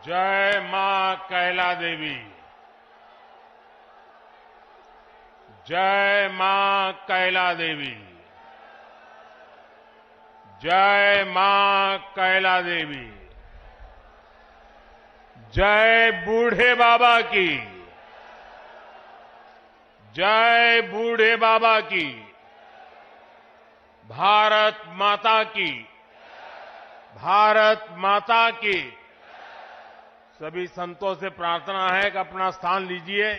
जय मां कैला देवी। जय मां कैला देवी। जय मां कैला देवी। जय बूढ़े बाबा की। जय बूढ़े बाबा की। भारत माता की। भारत माता की। सभी संतों से प्रार्थना है कि अपना स्थान लीजिए।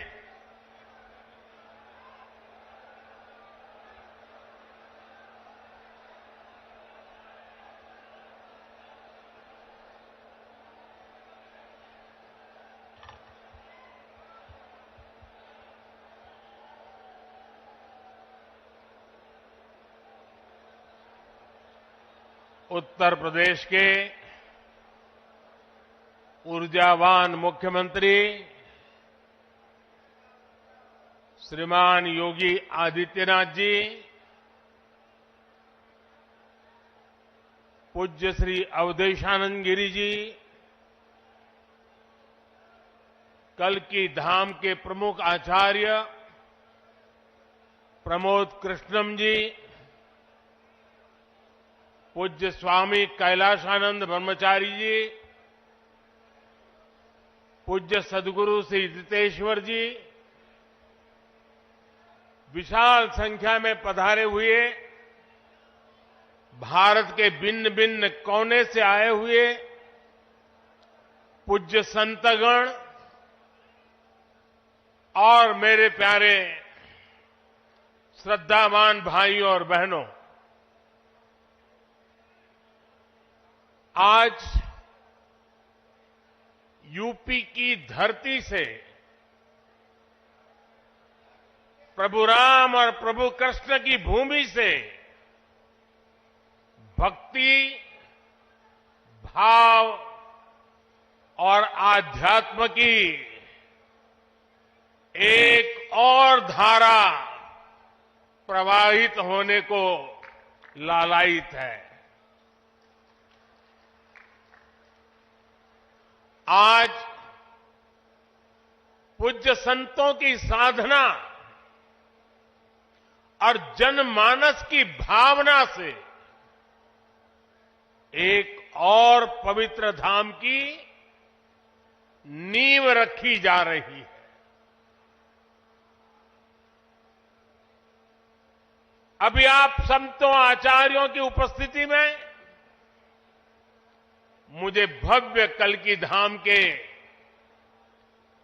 उत्तर प्रदेश के ऊर्जावान मुख्यमंत्री श्रीमान योगी आदित्यनाथ जी, पूज्य श्री अवधेशानंद गिरी जी, कल्की धाम के प्रमुख आचार्य प्रमोद कृष्णम जी, पूज्य स्वामी कैलाशानंद ब्रह्मचारी जी, पूज्य सदगुरु श्री जितेश्वर जी, विशाल संख्या में पधारे हुए भारत के भिन्न भिन्न कोने से आए हुए पूज्य संतगण और मेरे प्यारे श्रद्धावान भाइयों और बहनों, आज यूपी की धरती से प्रभु राम और प्रभु कृष्ण की भूमि से भक्ति, भाव और आध्यात्म की एक और धारा प्रवाहित होने को लालायित है। आज पूज्य संतों की साधना और जनमानस की भावना से एक और पवित्र धाम की नींव रखी जा रही है। अभी आप संतों आचार्यों की उपस्थिति में मुझे भव्य कल्की धाम के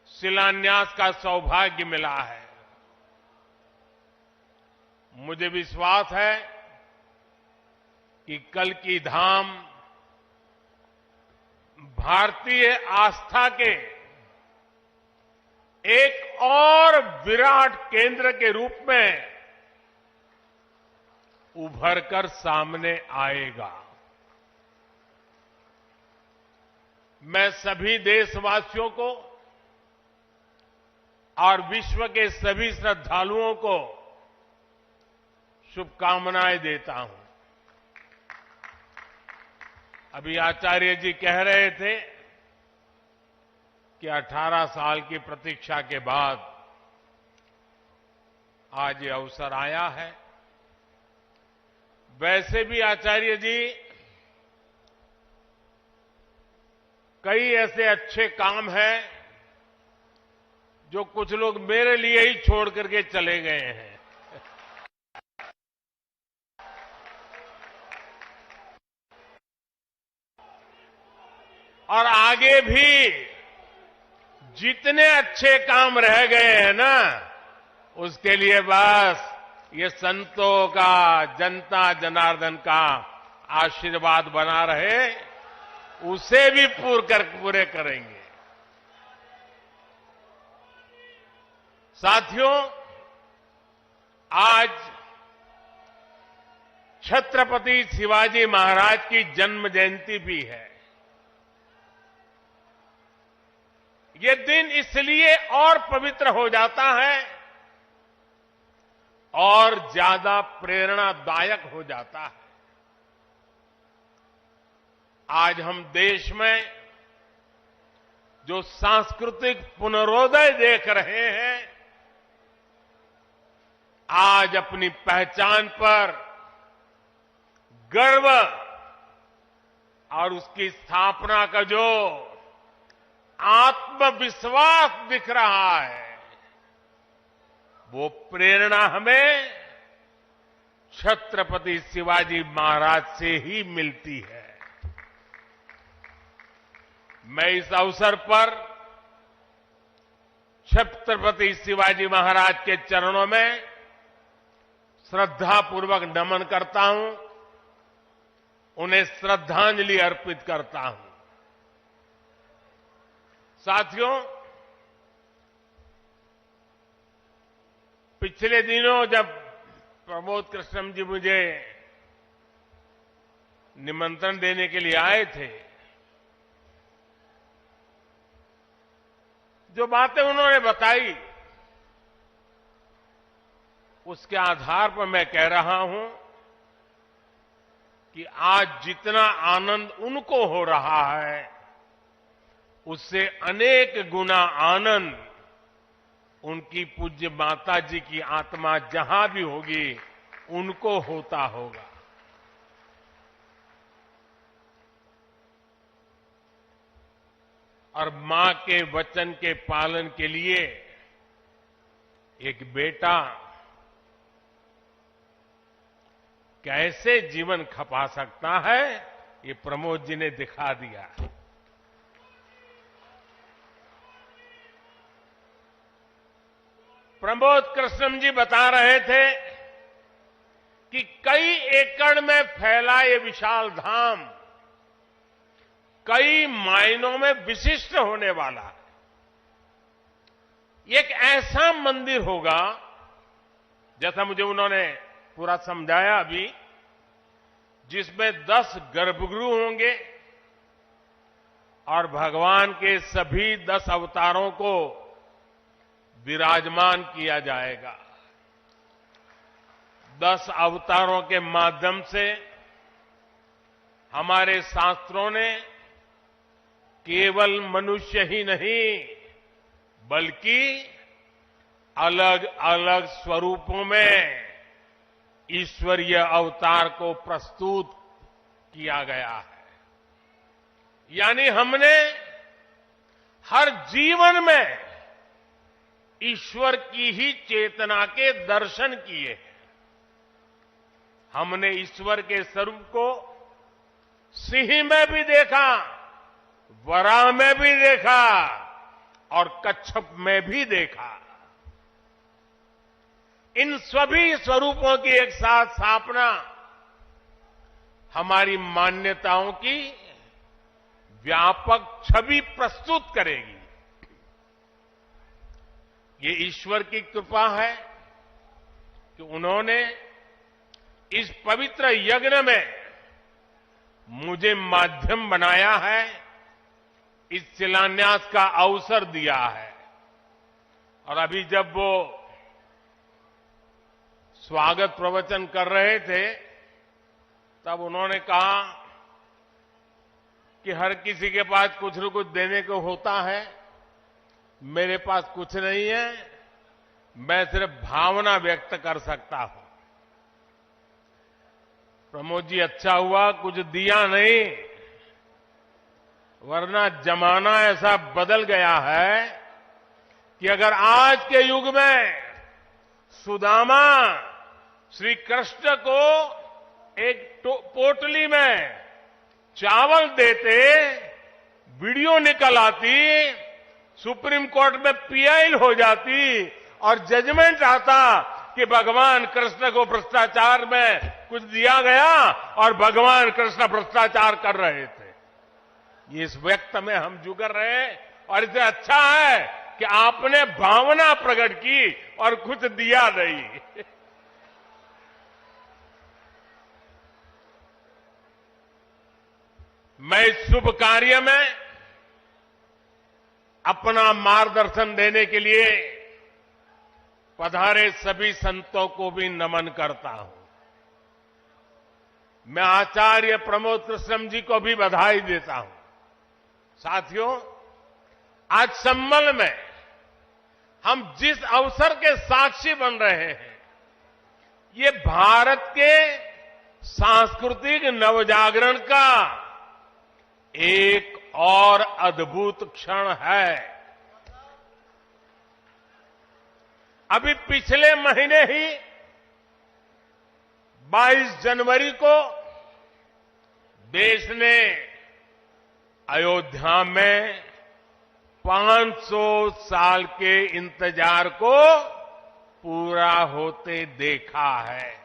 शिलान्यास का सौभाग्य मिला है। मुझे विश्वास है कि कल्की धाम भारतीय आस्था के एक और विराट केंद्र के रूप में उभर कर सामने आएगा। मैं सभी देशवासियों को और विश्व के सभी श्रद्धालुओं को शुभकामनाएं देता हूं। अभी आचार्य जी कह रहे थे कि 18 साल की प्रतीक्षा के बाद आज ये अवसर आया है। वैसे भी आचार्य जी कई ऐसे अच्छे काम हैं जो कुछ लोग मेरे लिए ही छोड़ करके चले गए हैं। और आगे भी जितने अच्छे काम रह गए हैं ना, उसके लिए बस ये संतों का, जनता जनार्दन का आशीर्वाद बना रहे, उसे भी पूरे करेंगे। साथियों, आज छत्रपति शिवाजी महाराज की जन्म जयंती भी है। ये दिन इसलिए और पवित्र हो जाता है और ज्यादा प्रेरणादायक हो जाता है। आज हम देश में जो सांस्कृतिक पुनरोदय देख रहे हैं, आज अपनी पहचान पर गर्व और उसकी स्थापना का जो आत्मविश्वास दिख रहा है, वो प्रेरणा हमें छत्रपति शिवाजी महाराज से ही मिलती है। मैं इस अवसर पर छत्रपति शिवाजी महाराज के चरणों में श्रद्धापूर्वक नमन करता हूं, उन्हें श्रद्धांजलि अर्पित करता हूं। साथियों, पिछले दिनों जब प्रमोद कृष्णम जी मुझे निमंत्रण देने के लिए आए थे, जो बातें उन्होंने बताई उसके आधार पर मैं कह रहा हूं कि आज जितना आनंद उनको हो रहा है, उससे अनेक गुना आनंद उनकी पूज्य माता जी की आत्मा जहां भी होगी उनको होता होगा। और मां के वचन के पालन के लिए एक बेटा कैसे जीवन खपा सकता है, ये प्रमोद जी ने दिखा दिया। प्रमोद कृष्णम जी बता रहे थे कि कई एकड़ में फैला ये विशाल धाम कई मायनों में विशिष्ट होने वाला है। एक ऐसा मंदिर होगा, जैसा मुझे उन्होंने पूरा समझाया अभी, जिसमें 10 गर्भगृह होंगे और भगवान के सभी 10 अवतारों को विराजमान किया जाएगा। 10 अवतारों के माध्यम से हमारे शास्त्रों ने केवल मनुष्य ही नहीं बल्कि अलग अलग स्वरूपों में ईश्वरीय अवतार को प्रस्तुत किया गया है। यानी हमने हर जीवन में ईश्वर की ही चेतना के दर्शन किए। हमने ईश्वर के स्वरूप को सिंह में भी देखा, वराह में भी देखा और कच्छप में भी देखा। इन सभी स्वरूपों की एक साथ स्थापना हमारी मान्यताओं की व्यापक छवि प्रस्तुत करेगी। ये ईश्वर की कृपा है कि उन्होंने इस पवित्र यज्ञ में मुझे माध्यम बनाया है, इस शिलान्यास का अवसर दिया है। और अभी जब वो स्वागत प्रवचन कर रहे थे, तब उन्होंने कहा कि हर किसी के पास कुछ न कुछ देने को होता है, मेरे पास कुछ नहीं है, मैं सिर्फ भावना व्यक्त कर सकता हूं। प्रमोद जी, अच्छा हुआ कुछ दिया नहीं, वरना जमाना ऐसा बदल गया है कि अगर आज के युग में सुदामा श्री कृष्ण को एक पोटली में चावल देते, वीडियो निकल आती, सुप्रीम कोर्ट में पीआई हो जाती और जजमेंट आता कि भगवान कृष्ण को भ्रष्टाचार में कुछ दिया गया और भगवान कृष्ण भ्रष्टाचार कर रहे थे। ये इस व्यक्त में हम जुगर रहे और इससे अच्छा है कि आपने भावना प्रकट की और कुछ दिया नहीं। मैं इस शुभ कार्य में अपना मार्गदर्शन देने के लिए पधारे सभी संतों को भी नमन करता हूं। मैं आचार्य प्रमोद कृष्णम जी को भी बधाई देता हूं। साथियों, आज संभल में हम जिस अवसर के साक्षी बन रहे हैं, ये भारत के सांस्कृतिक नवजागरण का एक और अद्भुत क्षण है। अभी पिछले महीने ही 22 जनवरी को देश ने अयोध्या में 500 साल के इंतजार को पूरा होते देखा है।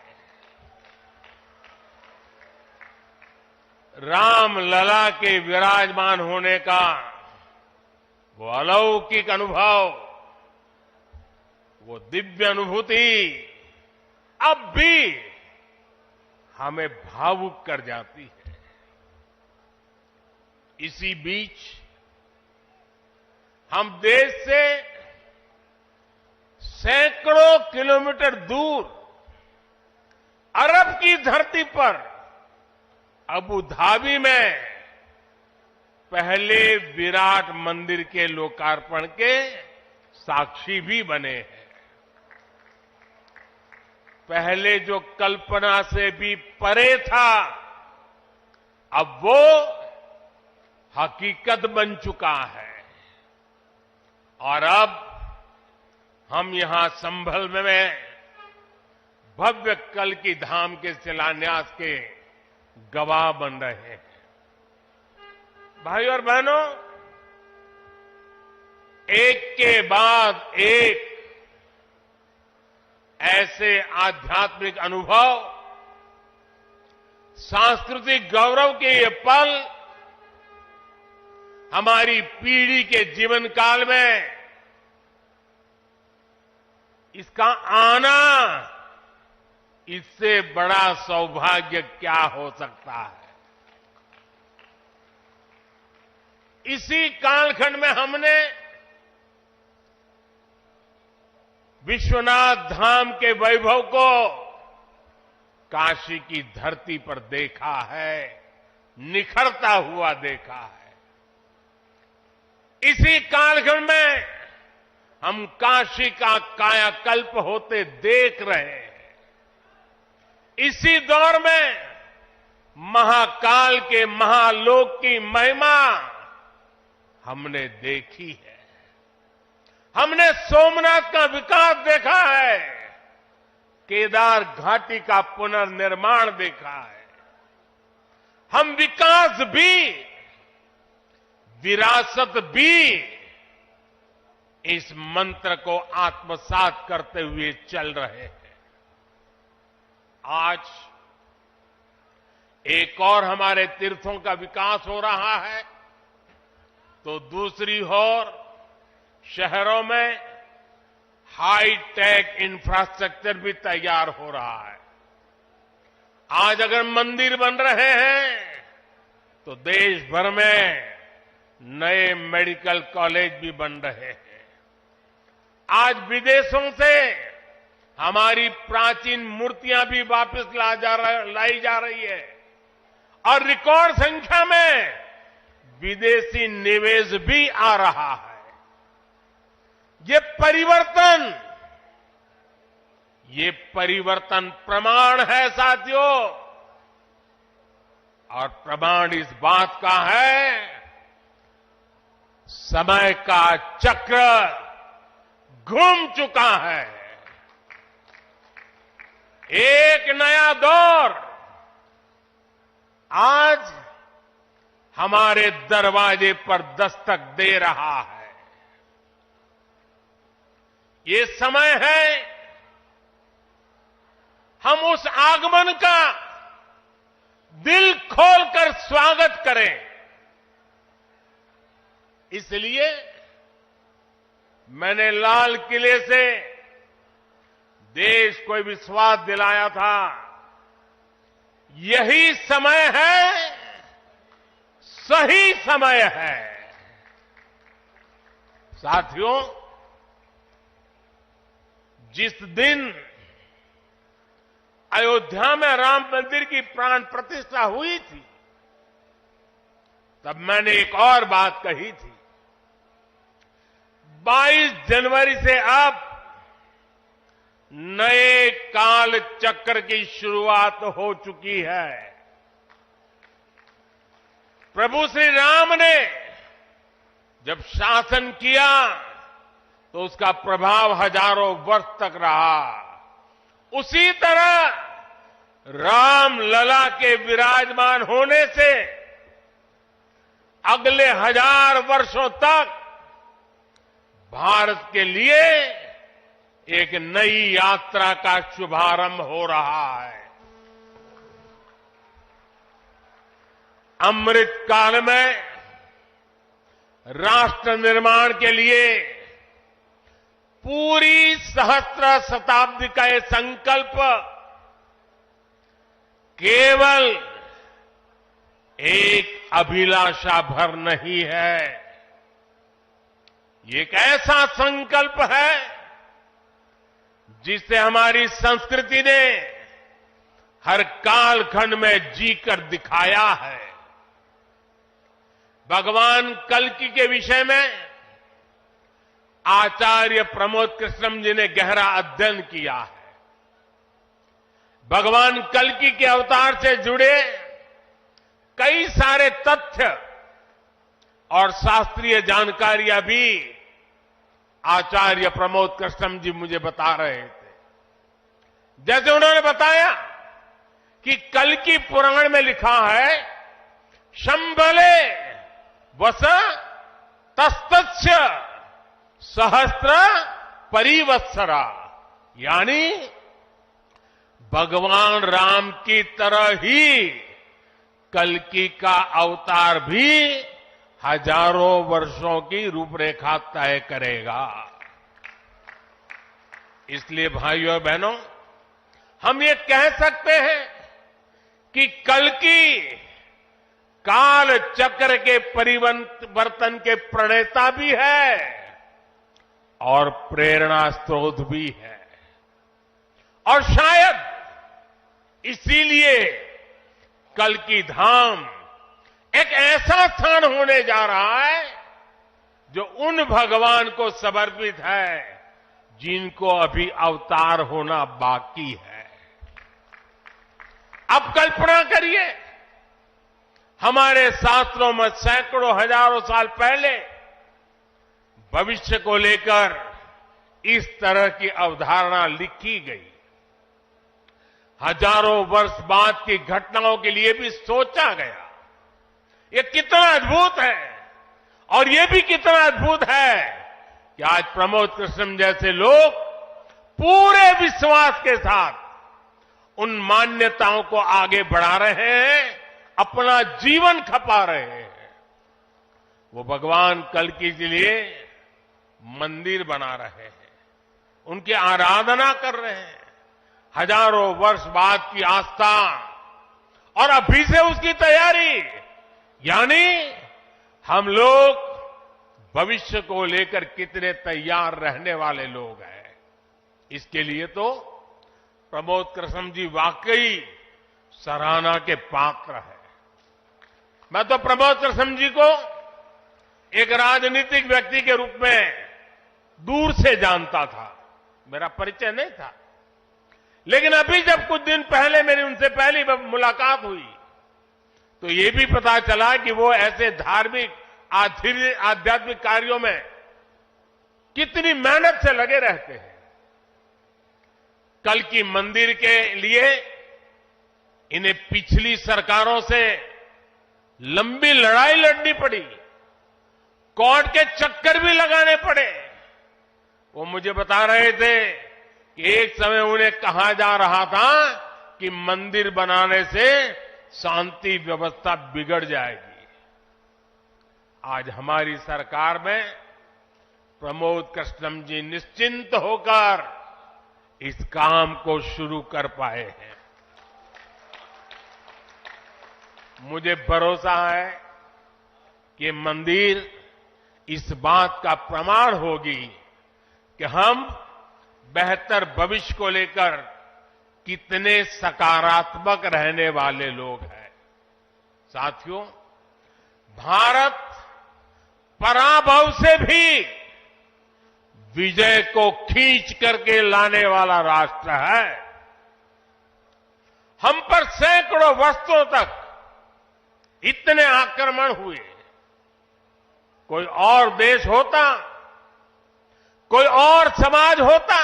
राम लला के विराजमान होने का वो अलौकिक अनुभव, वो दिव्य अनुभूति अब भी हमें भावुक कर जाती है। इसी बीच हम देश से सैकड़ों किलोमीटर दूर अरब की धरती पर अबू धाबी में पहले विराट मंदिर के लोकार्पण के साक्षी भी बने हैं। पहले जो कल्पना से भी परे था, अब वो हकीकत बन चुका है। और अब हम यहां संभल में भव्य कल की धाम के शिलान्यास के गवाह बन रहे हैं। भाइयों और बहनों, एक के बाद एक ऐसे आध्यात्मिक अनुभव, सांस्कृतिक गौरव के ये पल हमारी पीढ़ी के जीवन काल में इसका आना, इससे बड़ा सौभाग्य क्या हो सकता है। इसी कालखंड में हमने विश्वनाथ धाम के वैभव को काशी की धरती पर देखा है, निखरता हुआ देखा है। इसी कालखंड में हम काशी का कायाकल्प होते देख रहे हैं। इसी दौर में महाकाल के महालोक की महिमा हमने देखी है। हमने सोमनाथ का विकास देखा है, केदार घाटी का पुनर्निर्माण देखा है। हम विकास भी, विरासत भी इस मंत्र को आत्मसात करते हुए चल रहे हैं। आज एक और हमारे तीर्थों का विकास हो रहा है, तो दूसरी ओर शहरों में हाई टेक इंफ्रास्ट्रक्चर भी तैयार हो रहा है। आज अगर मंदिर बन रहे हैं, तो देश भर में नए मेडिकल कॉलेज भी बन रहे हैं। आज विदेशों से हमारी प्राचीन मूर्तियां भी वापस लाई जा रही है और रिकॉर्ड संख्या में विदेशी निवेश भी आ रहा है। ये परिवर्तन प्रमाण है साथियों, और प्रमाण इस बात का है, समय का चक्र घूम चुका है। एक नया दौर आज हमारे दरवाजे पर दस्तक दे रहा है। ये समय है हम उस आगमन का दिल खोलकर स्वागत करें। इसलिए मैंने लाल किले से देश को विश्वास दिलाया था, यही समय है, सही समय है। साथियों, जिस दिन अयोध्या में राम मंदिर की प्राण प्रतिष्ठा हुई थी, तब मैंने एक और बात कही थी 22 जनवरी से अब नए काल चक्र की शुरुआत हो चुकी है। प्रभु श्री राम ने जब शासन किया तो उसका प्रभाव हजारों वर्ष तक रहा। उसी तरह राम लला के विराजमान होने से अगले 1000 वर्षों तक भारत के लिए एक नई यात्रा का शुभारंभ हो रहा है। अमृत काल में राष्ट्र निर्माण के लिए पूरी सहस्त्र शताब्दी का ये संकल्प केवल एक अभिलाषा भर नहीं है, ये एक ऐसा संकल्प है जिसे हमारी संस्कृति ने हर कालखंड में जीकर दिखाया है। भगवान कल्कि के विषय में आचार्य प्रमोद कृष्णम जी ने गहरा अध्ययन किया है। भगवान कल्कि के अवतार से जुड़े कई सारे तथ्य और शास्त्रीय जानकारियां भी आचार्य प्रमोद कृष्णम जी मुझे बता रहे थे। जैसे उन्होंने बताया कि कल्कि पुराण में लिखा है, शंबले वस तस्तस्य सहस्त्र परिवत्सरा, यानी भगवान राम की तरह ही कल्कि का अवतार भी हजारों वर्षों की रूपरेखा तय करेगा। इसलिए भाइयों और बहनों, हम ये कह सकते हैं कि कल्कि काल चक्र के परिवर्तन के प्रणेता भी है और प्रेरणा स्रोत भी है। और शायद इसीलिए कल्कि धाम एक ऐसा स्थान होने जा रहा है जो उन भगवान को समर्पित है जिनको अभी अवतार होना बाकी है। अब कल्पना करिए, हमारे शास्त्रों में सैकड़ों हजारों साल पहले भविष्य को लेकर इस तरह की अवधारणा लिखी गई। हजारों वर्ष बाद की घटनाओं के लिए भी सोचा गया। ये कितना अद्भुत है, और ये भी कितना अद्भुत है कि आज प्रमोद कृष्णम जैसे लोग पूरे विश्वास के साथ उन मान्यताओं को आगे बढ़ा रहे हैं, अपना जीवन खपा रहे हैं। वो भगवान कल्कि के लिए मंदिर बना रहे हैं, उनकी आराधना कर रहे हैं। हजारों वर्ष बाद की आस्था और अभी से उसकी तैयारी, यानी हम लोग भविष्य को लेकर कितने तैयार रहने वाले लोग हैं। इसके लिए तो प्रमोद कृष्णम जी वाकई सराहना के पात्र है। मैं तो प्रमोद कृष्णम जी को एक राजनीतिक व्यक्ति के रूप में दूर से जानता था, मेरा परिचय नहीं था। लेकिन अभी जब कुछ दिन पहले मेरी उनसे पहली मुलाकात हुई तो ये भी पता चला कि वो ऐसे धार्मिक आध्यात्मिक कार्यों में कितनी मेहनत से लगे रहते हैं। कल्कि मंदिर के लिए इन्हें पिछली सरकारों से लंबी लड़ाई लड़नी पड़ी, कोर्ट के चक्कर भी लगाने पड़े। वो मुझे बता रहे थे कि एक समय उन्हें कहा जा रहा था कि मंदिर बनाने से शांति व्यवस्था बिगड़ जाएगी। आज हमारी सरकार में प्रमोद कृष्णम जी निश्चिंत होकर इस काम को शुरू कर पाए हैं। मुझे भरोसा है कि मंदिर इस बात का प्रमाण होगी कि हम बेहतर भविष्य को लेकर कितने सकारात्मक रहने वाले लोग हैं। साथियों, भारत पराभव से भी विजय को खींच करके लाने वाला राष्ट्र है। हम पर सैकड़ों वर्षों तक इतने आक्रमण हुए, कोई और देश होता, कोई और समाज होता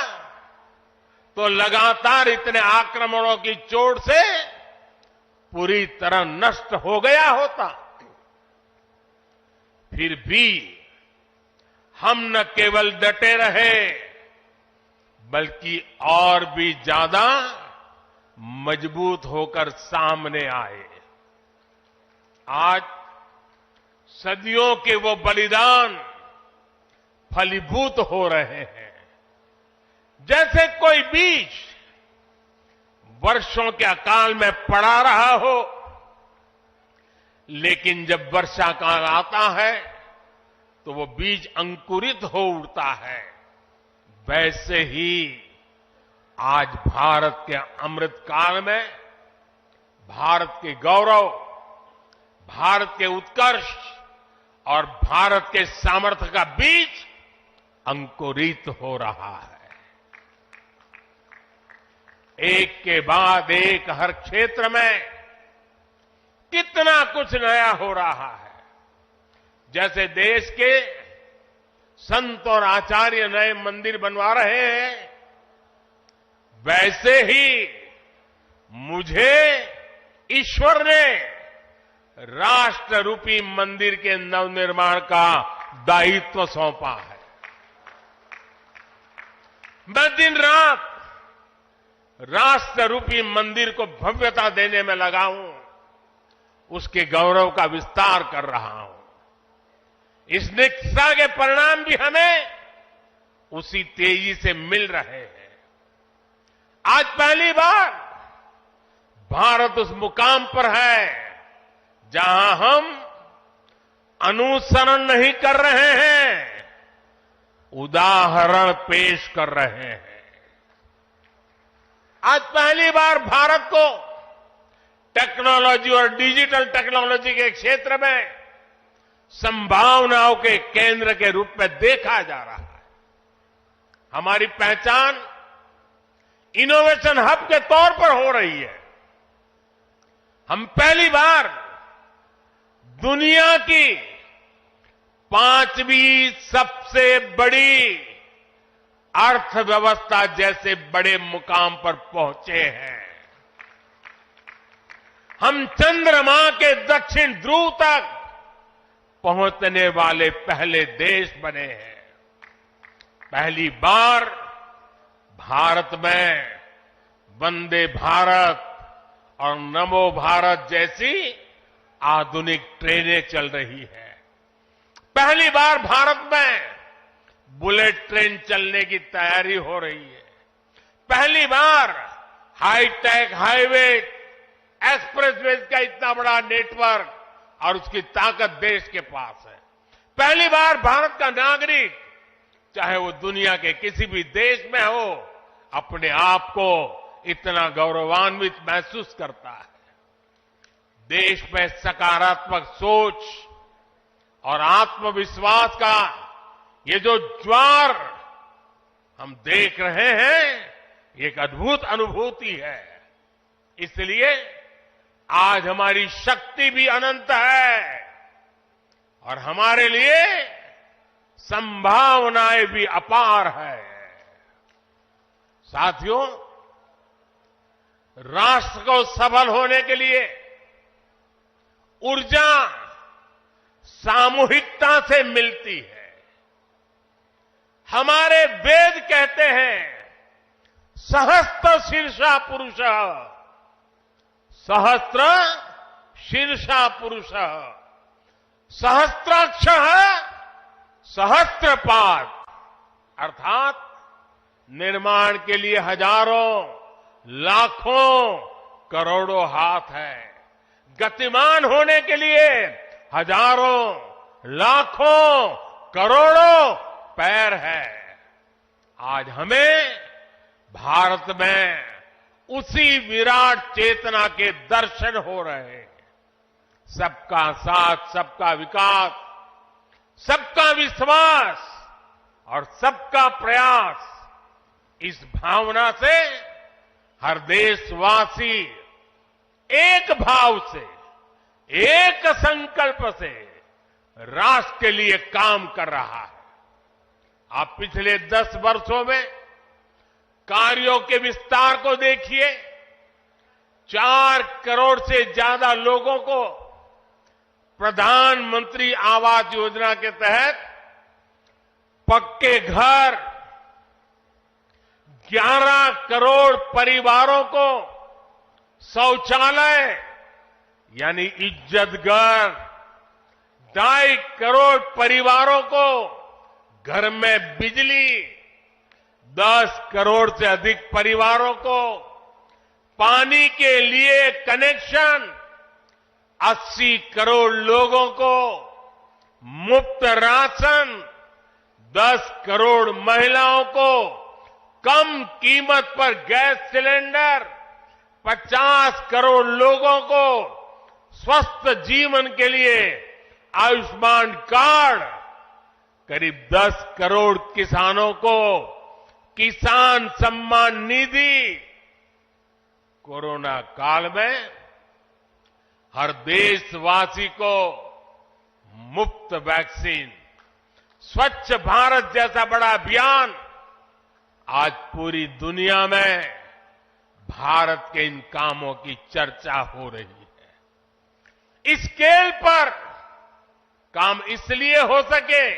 तो लगातार इतने आक्रमणों की चोट से पूरी तरह नष्ट हो गया होता। फिर भी हम न केवल डटे रहे बल्कि और भी ज्यादा मजबूत होकर सामने आए। आज सदियों के वो बलिदान फलीभूत हो रहे हैं। जैसे कोई बीज वर्षों के अकाल में पड़ा रहा हो, लेकिन जब वर्षा काल आता है तो वो बीज अंकुरित हो उठता है। वैसे ही आज भारत के अमृत काल में भारत के गौरव, भारत के उत्कर्ष और भारत के सामर्थ्य का बीज अंकुरित हो रहा है। एक के बाद एक हर क्षेत्र में कितना कुछ नया हो रहा है। जैसे देश के संत और आचार्य नए मंदिर बनवा रहे हैं, वैसे ही मुझे ईश्वर ने राष्ट्र रूपी मंदिर के नवनिर्माण का दायित्व सौंपा है। मैं दिन रात राष्ट्र रूपी मंदिर को भव्यता देने में लगा हूं, उसके गौरव का विस्तार कर रहा हूं। इस निष्ठा के परिणाम भी हमें उसी तेजी से मिल रहे हैं। आज पहली बार भारत उस मुकाम पर है जहां हम अनुसरण नहीं कर रहे हैं, उदाहरण पेश कर रहे हैं। आज पहली बार भारत को टेक्नोलॉजी और डिजिटल टेक्नोलॉजी के क्षेत्र में संभावनाओं के केंद्र के रूप में देखा जा रहा है। हमारी पहचान इनोवेशन हब के तौर पर हो रही है। हम पहली बार दुनिया की 5वीं सबसे बड़ी अर्थव्यवस्था जैसे बड़े मुकाम पर पहुंचे हैं। हम चंद्रमा के दक्षिण ध्रुव तक पहुंचने वाले पहले देश बने हैं। पहली बार भारत में वंदे भारत और नमो भारत जैसी आधुनिक ट्रेनें चल रही है। पहली बार भारत में बुलेट ट्रेन चलने की तैयारी हो रही है। पहली बार हाईटेक हाईवे, एक्सप्रेसवेज का इतना बड़ा नेटवर्क और उसकी ताकत देश के पास है। पहली बार भारत का नागरिक, चाहे वो दुनिया के किसी भी देश में हो, अपने आप को इतना गौरवान्वित महसूस करता है। देश में सकारात्मक सोच और आत्मविश्वास का ये जो ज्वार हम देख रहे हैं, ये एक अद्भुत अनुभूति है। इसलिए आज हमारी शक्ति भी अनंत है और हमारे लिए संभावनाएं भी अपार है। साथियों, राष्ट्र को सफल होने के लिए ऊर्जा सामूहिकता से मिलती है। हमारे वेद कहते हैं, सहस्त्र शीर्षा पुरुष, सहस्त्र शीर्षा पुरुष, सहस्त्राक्ष सहस्त्रपाद, अर्थात निर्माण के लिए हजारों, लाखों, करोड़ों हाथ है। गतिमान होने के लिए हजारों, लाखों, करोड़ों पैर है। आज हमें भारत में उसी विराट चेतना के दर्शन हो रहे हैं। सबका साथ, सबका विकास, सबका विश्वास और सबका प्रयास, इस भावना से हर देशवासी एक भाव से, एक संकल्प से राष्ट्र के लिए काम कर रहा है। आप पिछले 10 वर्षों में कार्यों के विस्तार को देखिए। 4 करोड़ से ज्यादा लोगों को प्रधानमंत्री आवास योजना के तहत पक्के घर, 11 करोड़ परिवारों को शौचालय यानी इज्जत घर, 2.5 करोड़ परिवारों को घर में बिजली, 10 करोड़ से अधिक परिवारों को पानी के लिए कनेक्शन, 80 करोड़ लोगों को मुफ्त राशन, 10 करोड़ महिलाओं को कम कीमत पर गैस सिलेंडर, 50 करोड़ लोगों को स्वस्थ जीवन के लिए आयुष्मान कार्ड, करीब 10 करोड़ किसानों को किसान सम्मान निधि। कोरोना काल में हर देशवासी को मुफ्त वैक्सीन, स्वच्छ भारत जैसा बड़ा अभियान, आज पूरी दुनिया में भारत के इन कामों की चर्चा हो रही है। इस स्केल पर काम इसलिए हो सके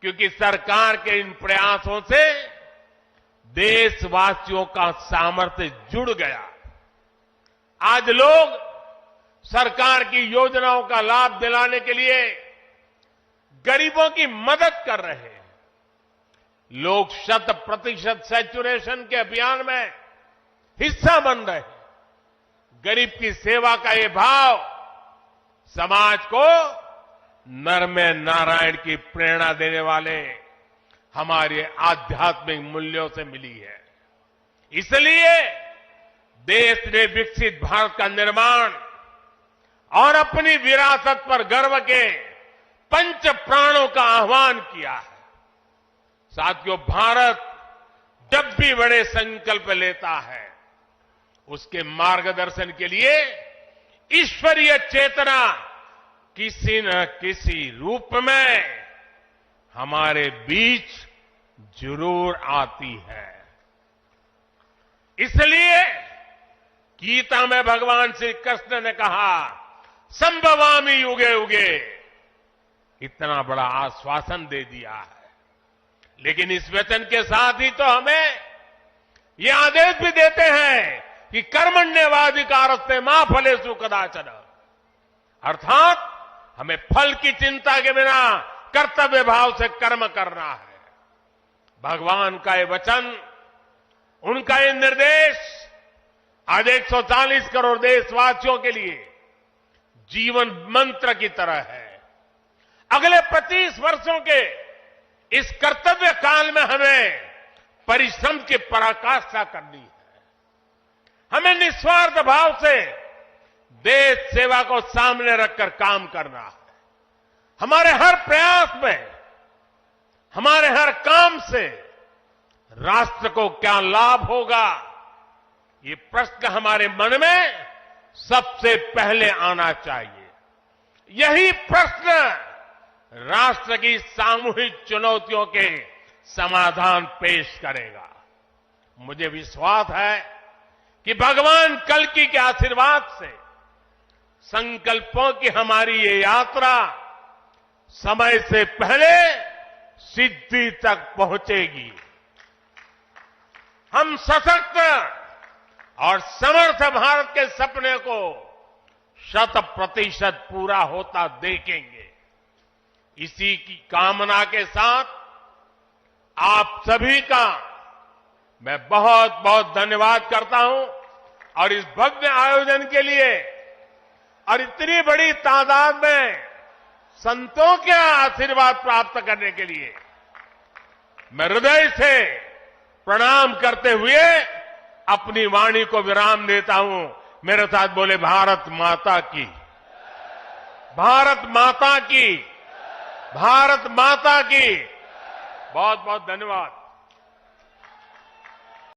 क्योंकि सरकार के इन प्रयासों से देशवासियों का सामर्थ्य जुड़ गया। आज लोग सरकार की योजनाओं का लाभ दिलाने के लिए गरीबों की मदद कर रहे हैं। लोग 100% सैचुरेशन के अभियान में हिस्सा बन रहे हैं। गरीब की सेवा का ये भाव समाज को नर में नारायण की प्रेरणा देने वाले हमारे आध्यात्मिक मूल्यों से मिली है। इसलिए देश ने विकसित भारत का निर्माण और अपनी विरासत पर गर्व के 5 प्राणों का आह्वान किया है। साथियों, भारत जब भी बड़े संकल्प लेता है, उसके मार्गदर्शन के लिए ईश्वरीय चेतना किसी न किसी रूप में हमारे बीच जरूर आती है। इसलिए गीता में भगवान श्री कृष्ण ने कहा, संभवामि युगे युगे, इतना बड़ा आश्वासन दे दिया है। लेकिन इस वचन के साथ ही तो हमें ये आदेश भी देते हैं कि कर्मण्यवाधिकारस्ते मा फलेषु कदाचन, अर्थात हमें फल की चिंता के बिना कर्तव्य भाव से कर्म करना है। भगवान का ये वचन, उनका ये निर्देश आज 140 करोड़ देशवासियों के लिए जीवन मंत्र की तरह है। अगले 25 वर्षों के इस कर्तव्य काल में हमें परिश्रम की पराकाष्ठा करनी है। हमें निस्वार्थ भाव से देश सेवा को सामने रखकर काम करना है। हमारे हर प्रयास में, हमारे हर काम से राष्ट्र को क्या लाभ होगा, ये प्रश्न हमारे मन में सबसे पहले आना चाहिए। यही प्रश्न राष्ट्र की सामूहिक चुनौतियों के समाधान पेश करेगा। मुझे विश्वास है कि भगवान कल्कि के आशीर्वाद से संकल्पों की हमारी ये यात्रा समय से पहले सिद्धि तक पहुंचेगी। हम सशक्त और समर्थ भारत के सपने को 100% पूरा होता देखेंगे। इसी की कामना के साथ आप सभी का मैं बहुत बहुत धन्यवाद करता हूं और इस भव्य आयोजन के लिए और इतनी बड़ी तादाद में संतों के आशीर्वाद प्राप्त करने के लिए मैं हृदय से प्रणाम करते हुए अपनी वाणी को विराम देता हूं। मेरे साथ बोले, भारत माता की, भारत माता की, भारत माता की, बहुत बहुत धन्यवाद।